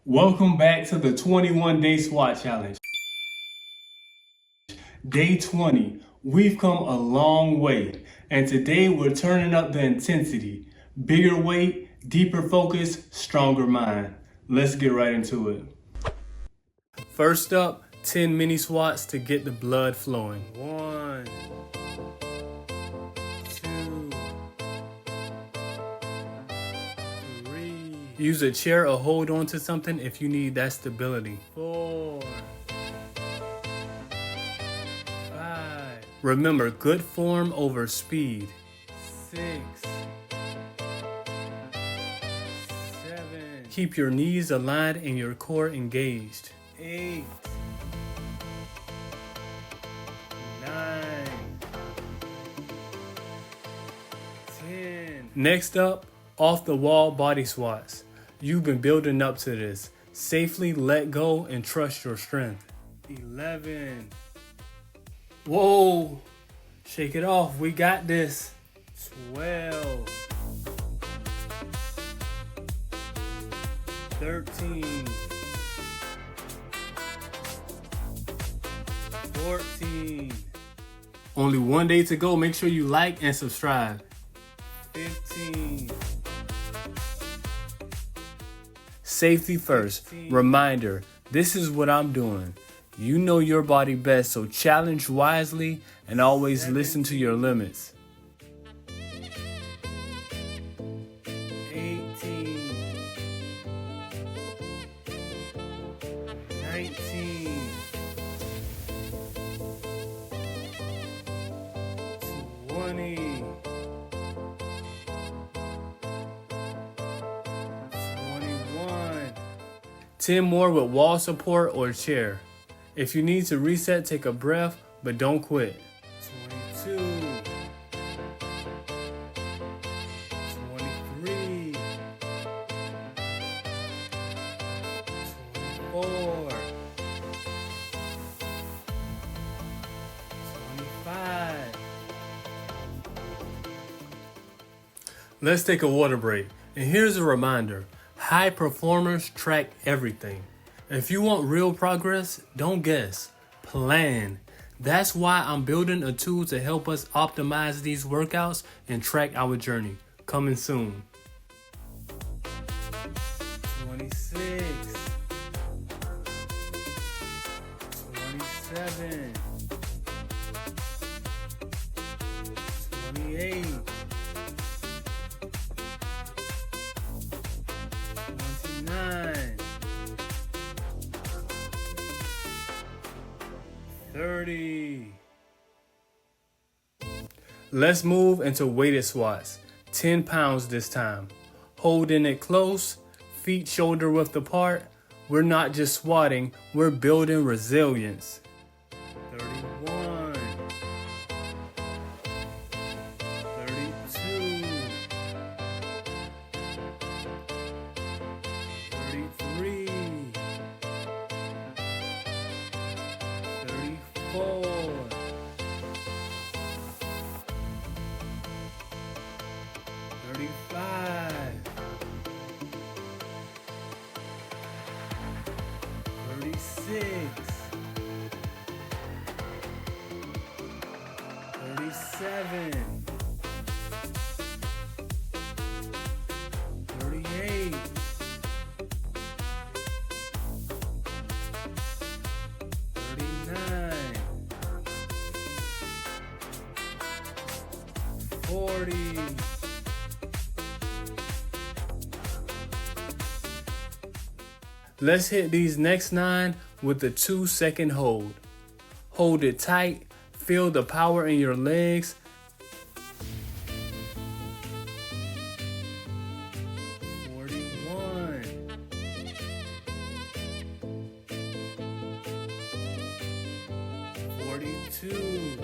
Welcome back to the 21-day squat challenge. Day 20. We've come a long way, and today we're turning up the intensity. Bigger weight, deeper focus, stronger mind. Let's get right into it. First up, 10 mini squats to get the blood flowing. 1, 2, 3. Use a chair or hold on to something if you need that stability. 4, 5. Remember, good form over speed. 6, 7. Keep your knees aligned and your core engaged. 8, 9, 10. Next up, off the wall body squats. You've been building up to this. Safely let go and trust your strength. 11. Whoa! Shake it off. We got this. 12. 13. 14. Only one day to go. Make sure you like and subscribe. 15. Safety first. 16. Reminder, this is what I'm doing. You know your body best, so challenge wisely and always 17. Listen to your limits. 18. 19. 20. 21. 10 more with wall support or chair. If you need to reset, take a breath, but don't quit. 22. 23. 24. 25. Let's take a water break. And here's a reminder. High performers track everything. If you want real progress, don't guess. Plan. That's why I'm building a tool to help us optimize these workouts and track our journey. Coming soon. 26. 27. 28. 29. 30. Let's move into weighted squats. 10 pounds this time. Holding it close, feet shoulder width apart. We're not just squatting, we're building resilience. 31. 32. 33. 34. 35. 36. 37. 38. 39. 40. Let's hit these next 9 with the 2-second hold. Hold it tight, feel the power in your legs. 41. 42.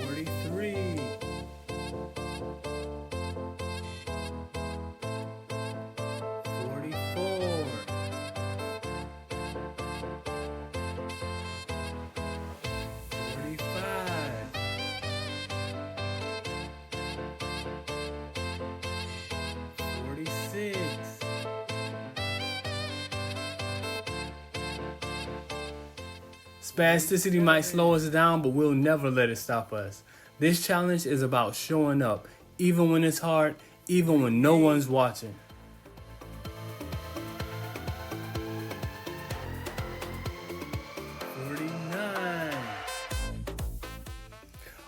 43. 44. 45. Spasticity might slow us down, but we'll never let it stop us. This challenge is about showing up, even when it's hard, even when no one's watching.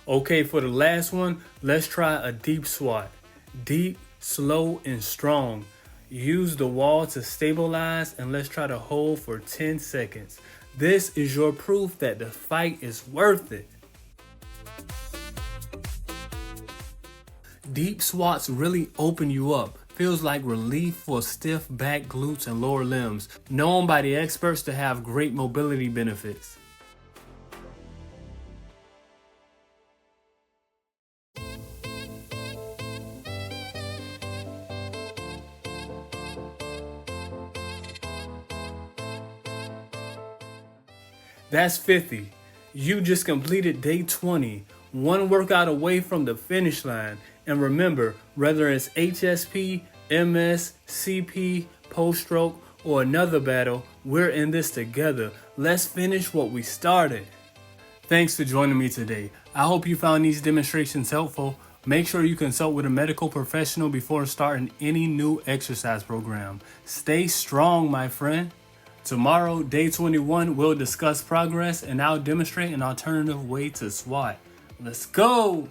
Okay, for the last one, let's try a deep squat. Deep, slow, and strong. Use the wall to stabilize, and let's try to hold for 10 seconds. This is your proof that the fight is worth it. Deep squats really open you up. Feels like relief for stiff back, glutes, and lower limbs. Known by the experts to have great mobility benefits. That's 50. You just completed day 20, one workout away from the finish line. And remember, whether it's HSP, MS, CP, post-stroke, or another battle, we're in this together. Let's finish what we started. Thanks for joining me today. I hope you found these demonstrations helpful. Make sure you consult with a medical professional before starting any new exercise program. Stay strong, my friend. Tomorrow, day 21, we'll discuss progress and I'll demonstrate an alternative way to squat. Let's go!